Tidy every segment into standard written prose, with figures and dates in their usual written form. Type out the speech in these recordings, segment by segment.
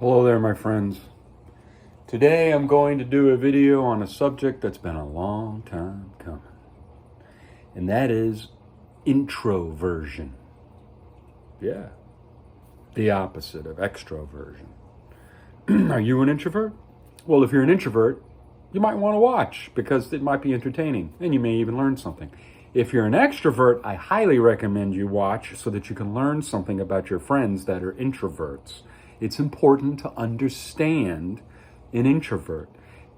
Hello there, my friends. Today I'm going to do a video on a subject that's been a long time coming, and that is introversion. Yeah, the opposite of extroversion. Are you an introvert? Well, if you're an introvert, you might want to watch because it might be entertaining and you may even learn something. If you're an extrovert, I highly recommend you watch so that you can learn something about your friends that are introverts. It's important to understand an introvert.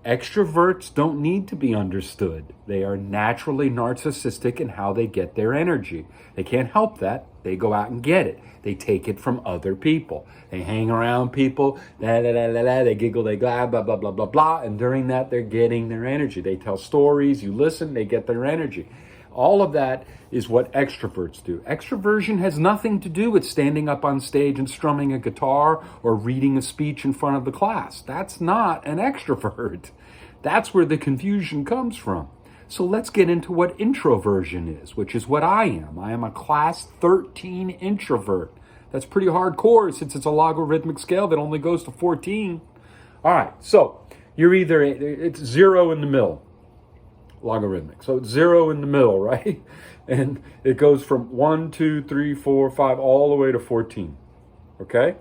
Extroverts don't need to be understood. They are naturally narcissistic in how they get their energy. They can't help that. They go out and get it. They take it from other people. They hang around people, they giggle, they blah, blah, blah, blah, blah, blah, and during that, they're getting their energy. They tell stories, you listen, they get their energy. All of that is what extroverts do. Extroversion has nothing to do with standing up on stage and strumming a guitar or reading a speech in front of the class. That's not an extrovert. That's where the confusion comes from. So let's get into what introversion is, which is what I am. I am a class 13 introvert. That's pretty hardcore since it's a logarithmic scale that only goes to 14. All right, so it's 0 in the middle. Logarithmic. So it's 0 in the middle, right? And it goes from 1, 2, 3, 4, 5, all the way to 14. Okay?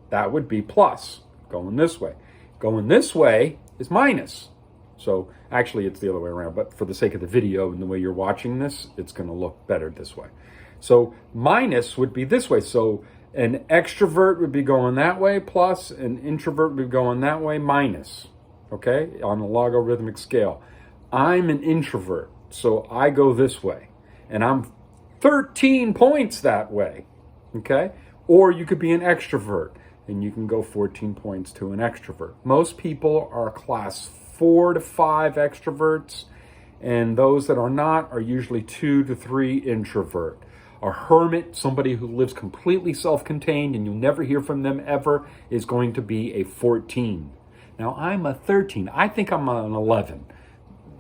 That would be plus, going this way. Going this way is minus. So actually it's the other way around, but for the sake of the video and the way you're watching this, it's going to look better this way. So minus would be this way. So an extrovert would be going that way plus, an introvert would be going that way minus. Okay? On a logarithmic scale. I'm an introvert, so I go this way, and I'm 13 points that way, okay? Or you could be an extrovert, and you can go 14 points to an extrovert. Most people are class 4 to 5 extroverts, and those that are not are usually 2 to 3 introvert. A hermit, somebody who lives completely self-contained and you never hear from them ever, is going to be a 14. Now, I'm a 13. I think I'm an 11.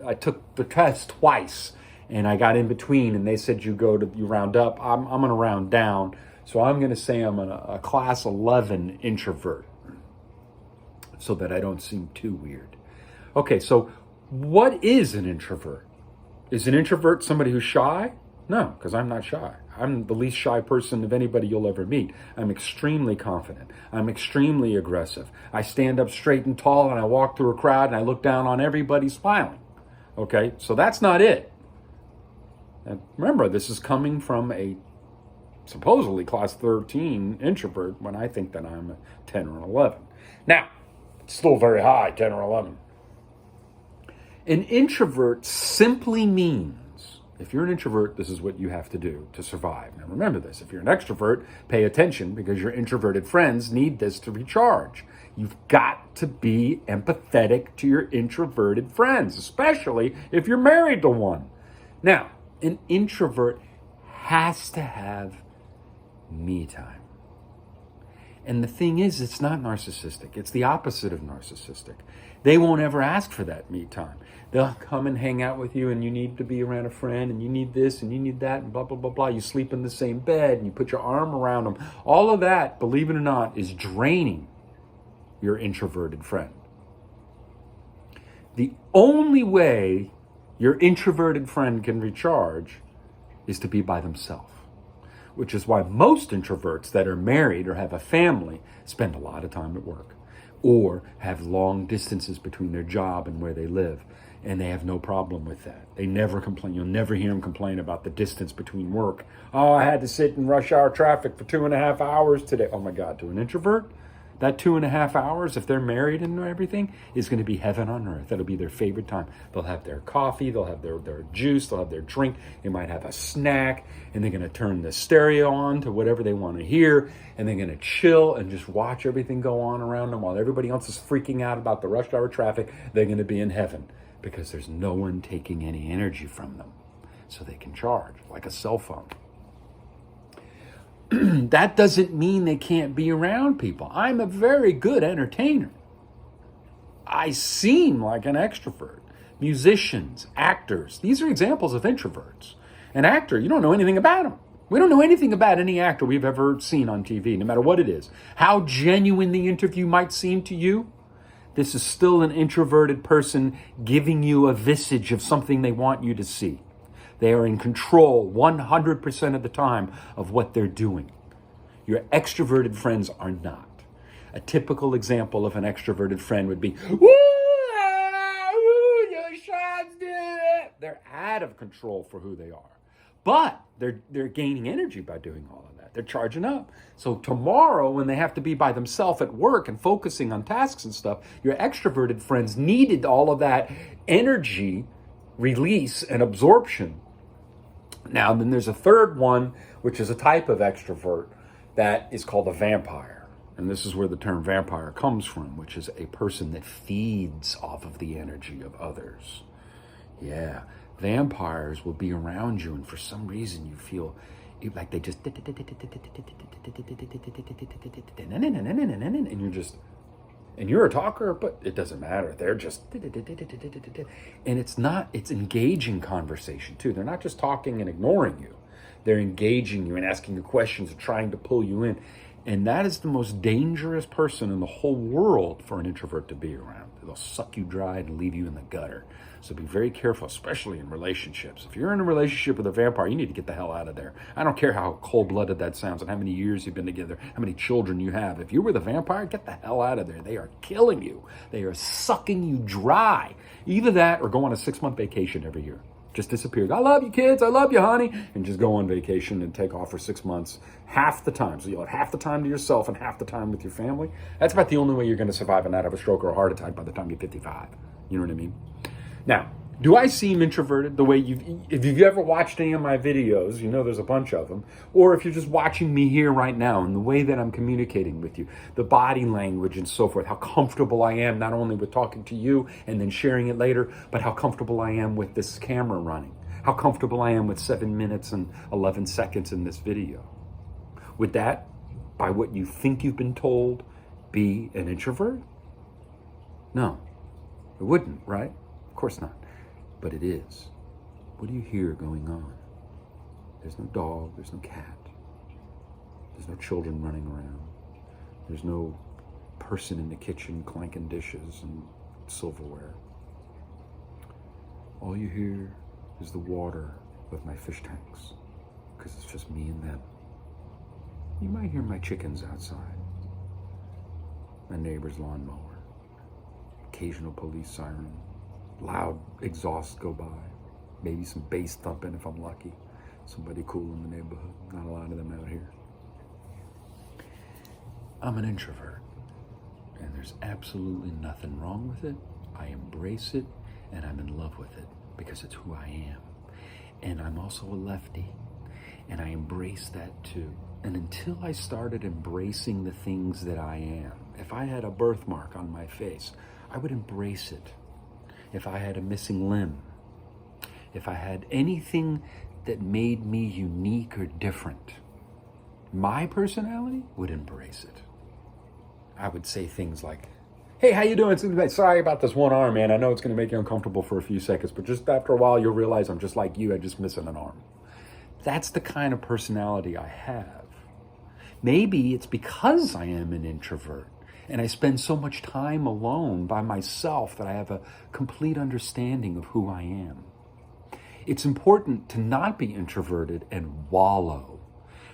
I took the test twice and I got in between and they said you round up. I'm going to round down. So I'm going to say I'm a class 11 introvert so that I don't seem too weird. Okay, so what is an introvert? Is an introvert somebody who's shy? No, because I'm not shy. I'm the least shy person of anybody you'll ever meet. I'm extremely confident. I'm extremely aggressive. I stand up straight and tall and I walk through a crowd and I look down on everybody smiling. Okay, so that's not it. And remember, this is coming from a supposedly class 13 introvert when I think that I'm a 10 or an 11. Now, it's still very high, 10 or 11. An introvert simply means, if you're an introvert, this is what you have to do to survive. Now remember this, if you're an extrovert, pay attention because your introverted friends need this to recharge. You've got to be empathetic to your introverted friends, especially if you're married to one. Now, an introvert has to have me time. And the thing is, it's not narcissistic. It's the opposite of narcissistic. They won't ever ask for that me time. They'll come and hang out with you and you need to be around a friend and you need this and you need that and blah, blah, blah, blah. You sleep in the same bed and you put your arm around them. All of that, believe it or not, is draining your introverted friend. The only way your introverted friend can recharge is to be by themselves, which is why most introverts that are married or have a family spend a lot of time at work or have long distances between their job and where they live. And they have no problem with that. They never complain. You'll never hear them complain about the distance between work. Oh, I had to sit in rush hour traffic for 2.5 hours today. Oh my God, to an introvert? That 2.5 hours, if they're married and everything, is going to be heaven on earth. That'll be their favorite time. They'll have their coffee, they'll have their juice, they'll have their drink, they might have a snack, and they're going to turn the stereo on to whatever they want to hear, and they're going to chill and just watch everything go on around them while everybody else is freaking out about the rush hour traffic. They're going to be in heaven because there's no one taking any energy from them. So they can charge like a cell phone. That doesn't mean they can't be around people. I'm a very good entertainer. I seem like an extrovert. Musicians, actors, these are examples of introverts. An actor, you don't know anything about him. We don't know anything about any actor we've ever seen on TV, no matter what it is. How genuine the interview might seem to you, this is still an introverted person giving you a visage of something they want you to see. They are in control 100% of the time of what they're doing. Your extroverted friends are not. A typical example of an extroverted friend would be, woo, your shots did it. They're out of control for who they are. But they're gaining energy by doing all of that. They're charging up. So tomorrow, when they have to be by themselves at work and focusing on tasks and stuff, your extroverted friends needed all of that energy release and absorption. Now, then there's a third one, which is a type of extrovert that is called a vampire. And this is where the term vampire comes from, which is a person that feeds off of the energy of others. Yeah, vampires will be around you, and for some reason you feel like they just, and you're just, and you're a talker, but it doesn't matter. They're just, and it's engaging conversation too. They're not just talking and ignoring you. They're engaging you and asking you questions and trying to pull you in. And that is the most dangerous person in the whole world for an introvert to be around. They'll suck you dry and leave you in the gutter. So be very careful, especially in relationships. If you're in a relationship with a vampire, you need to get the hell out of there. I don't care how cold-blooded that sounds and how many years you've been together, how many children you have. If you're with a vampire, get the hell out of there. They are killing you. They are sucking you dry. Either that or go on a 6-month vacation every year. Just disappear. I love you, kids. I love you, honey. And just go on vacation and take off for 6 months, half the time. So you'll have half the time to yourself and half the time with your family. That's about the only way you're going to survive and not have a stroke or a heart attack by the time you're 55. You know what I mean? Now, do I seem introverted the way if you've ever watched any of my videos, you know there's a bunch of them, or if you're just watching me here right now and the way that I'm communicating with you, the body language and so forth, how comfortable I am not only with talking to you and then sharing it later, but how comfortable I am with this camera running, how comfortable I am with 7 minutes and 11 seconds in this video. Would that, by what you think you've been told, be an introvert? No, it wouldn't, right? Of course not. But it is. What do you hear going on? There's no dog, there's no cat. There's no children running around. There's no person in the kitchen clanking dishes and silverware. All you hear is the water of my fish tanks, because it's just me and them. You might hear my chickens outside, my neighbor's lawnmower, occasional police siren, loud exhaust go by, maybe some bass thumping if I'm lucky. Somebody cool in the neighborhood. Not a lot of them out here. I'm an introvert, and there's absolutely nothing wrong with it. I embrace it, and I'm in love with it because it's who I am. And I'm also a lefty, and I embrace that too. And until I started embracing the things that I am, if I had a birthmark on my face, I would embrace it. If I had a missing limb, if I had anything that made me unique or different, my personality would embrace it. I would say things like, hey, how you doing? Sorry about this one arm, man. I know it's going to make you uncomfortable for a few seconds, but just after a while, you'll realize I'm just like you. I'm just missing an arm. That's the kind of personality I have. Maybe it's because I am an introvert and I spend so much time alone by myself that I have a complete understanding of who I am. It's important to not be introverted and wallow.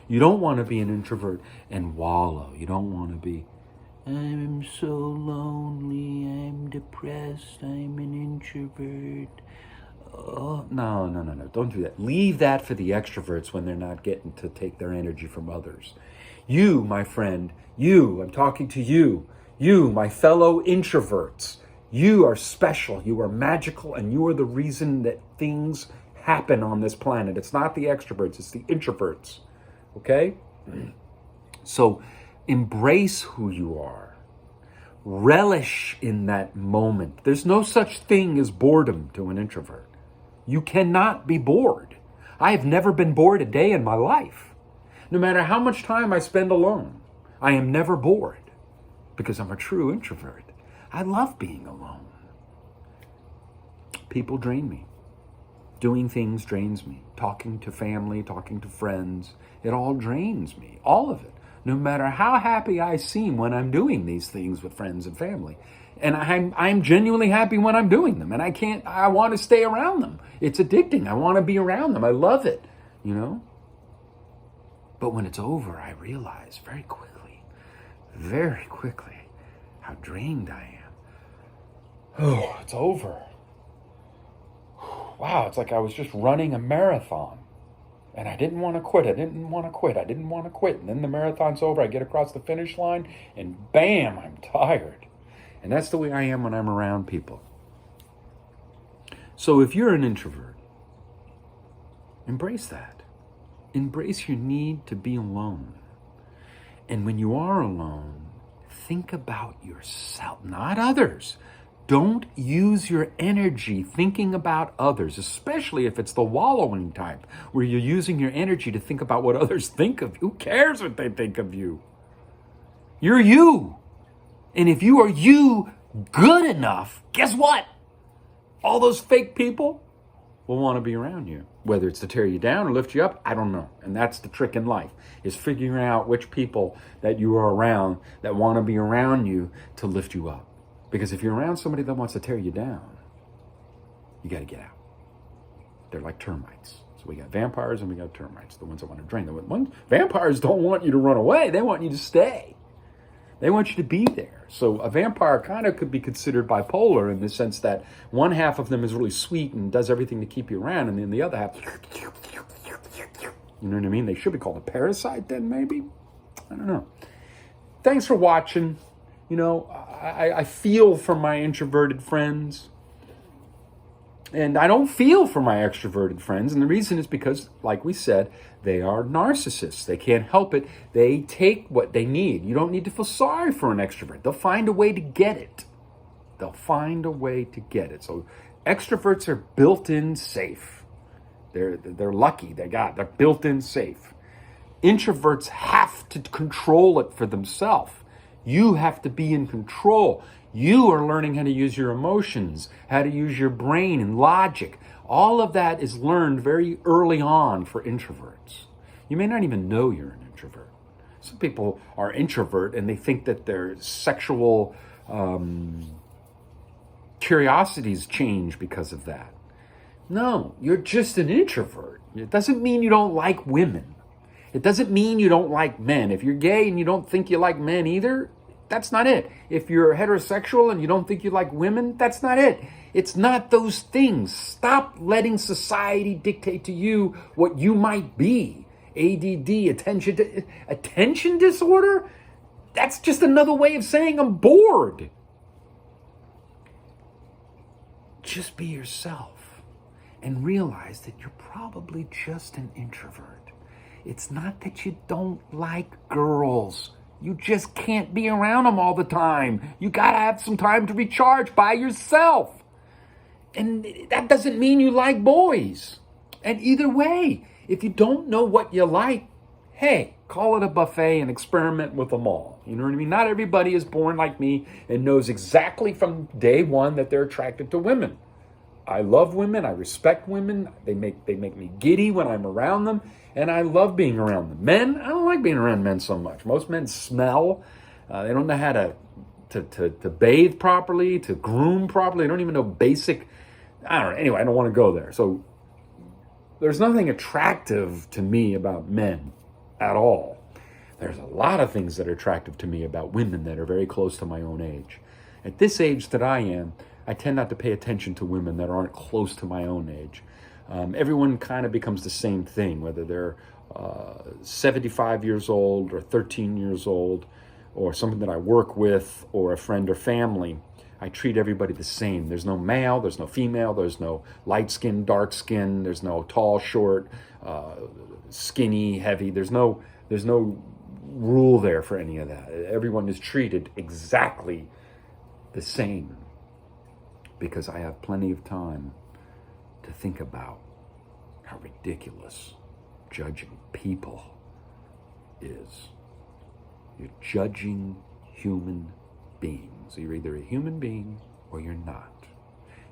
You don't want to be an introvert and wallow. You don't want to be, I'm so lonely, I'm depressed, I'm an introvert. Oh, no. Don't do that. Leave that for the extroverts when they're not getting to take their energy from others. You, my friend, I'm talking to you, my fellow introverts. You are special, you are magical, and you are the reason that things happen on this planet. It's not the extroverts, it's the introverts. Okay? So embrace who you are. Relish in that moment. There's no such thing as boredom to an introvert. You cannot be bored. I have never been bored a day in my life. No matter how much time I spend alone, I am never bored because I'm a true introvert. I love being alone. People drain me. Doing things drains me. Talking to family, talking to friends, it all drains me. All of it. No matter how happy I seem when I'm doing these things with friends and family. And I'm genuinely happy when I'm doing them. And I want to stay around them. It's addicting. I want to be around them. I love it, you know? But when it's over, I realize very quickly, how drained I am. Oh, it's over. Wow, it's like I was just running a marathon. And I didn't want to quit. And then the marathon's over. I get across the finish line and bam, I'm tired. And that's the way I am when I'm around people. So if you're an introvert, embrace that. Embrace your need to be alone. And when you are alone, think about yourself, not others. Don't use your energy thinking about others, especially if it's the wallowing type, where you're using your energy to think about what others think of you. Who cares what they think of you? You're you. And if you are you good enough, guess what? All those fake people will want to be around you. Whether it's to tear you down or lift you up, I don't know. And that's the trick in life, is figuring out which people that you are around that want to be around you to lift you up. Because if you're around somebody that wants to tear you down, you got to get out. They're like termites. So we got vampires and we got termites, the ones that want to drain. Vampires don't want you to run away. They want you to stay. They want you to be there. So a vampire kind of could be considered bipolar in the sense that one half of them is really sweet and does everything to keep you around, and then the other half, you know what I mean? They should be called a parasite then, maybe? I don't know. Thanks for watching. You know, I feel for my introverted friends. And I don't feel for my extroverted friends. And the reason is because, like we said, they are narcissists. They can't help it. They take what they need. You don't need to feel sorry for an extrovert. They'll find a way to get it. So extroverts are built-in safe. They're lucky. They're built-in safe. Introverts have to control it for themselves. You have to be in control. You are learning how to use your emotions, how to use your brain and logic. All of that is learned very early on for introverts. You may not even know you're an introvert. Some people are introvert and they think that their sexual curiosities change because of that. No, you're just an introvert. It doesn't mean you don't like women. It doesn't mean you don't like men. If you're gay and you don't think you like men either, that's not it. If you're heterosexual and you don't think you like women, that's not it. It's not those things. Stop letting society dictate to you what you might be. ADD, attention disorder? That's just another way of saying I'm bored. Just be yourself and realize that you're probably just an introvert. It's not that you don't like girls. You just can't be around them all the time. You gotta have some time to recharge by yourself. And that doesn't mean you like boys. And either way, if you don't know what you like, hey, call it a buffet and experiment with them all. You know what I mean? Not everybody is born like me and knows exactly from day one that they're attracted to women. I love women. I respect women. They make me giddy when I'm around them. And I love being around them. Men, I don't like being around men so much. Most men smell. They don't know how to bathe properly, to groom properly. They don't even know basic. I don't know. Anyway, I don't want to go there. So there's nothing attractive to me about men at all. There's a lot of things that are attractive to me about women that are very close to my own age. At this age that I am, I tend not to pay attention to women that aren't close to my own age. Everyone kind of becomes the same thing, whether they're 75 years old or 13 years old or someone that I work with or a friend or family. I treat everybody the same. There's no male, there's no female, there's no light skin, dark skin, there's no tall, short, skinny, heavy. There's no rule there for any of that. Everyone is treated exactly the same because I have plenty of time to think about how ridiculous judging people is. You're judging human beings. You're either a human being or you're not.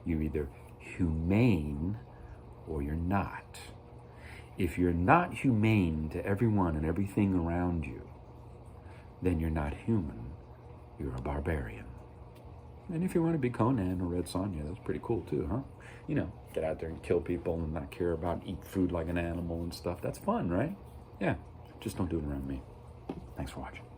You're either humane or you're not. If you're not humane to everyone and everything around you, then you're not human. You're a barbarian. And if you want to be Conan or Red Sonja, that's pretty cool too, huh? You know, get out there and kill people and not care about eat food like an animal and stuff. That's fun, right? Yeah, just don't do it around me. Thanks for watching.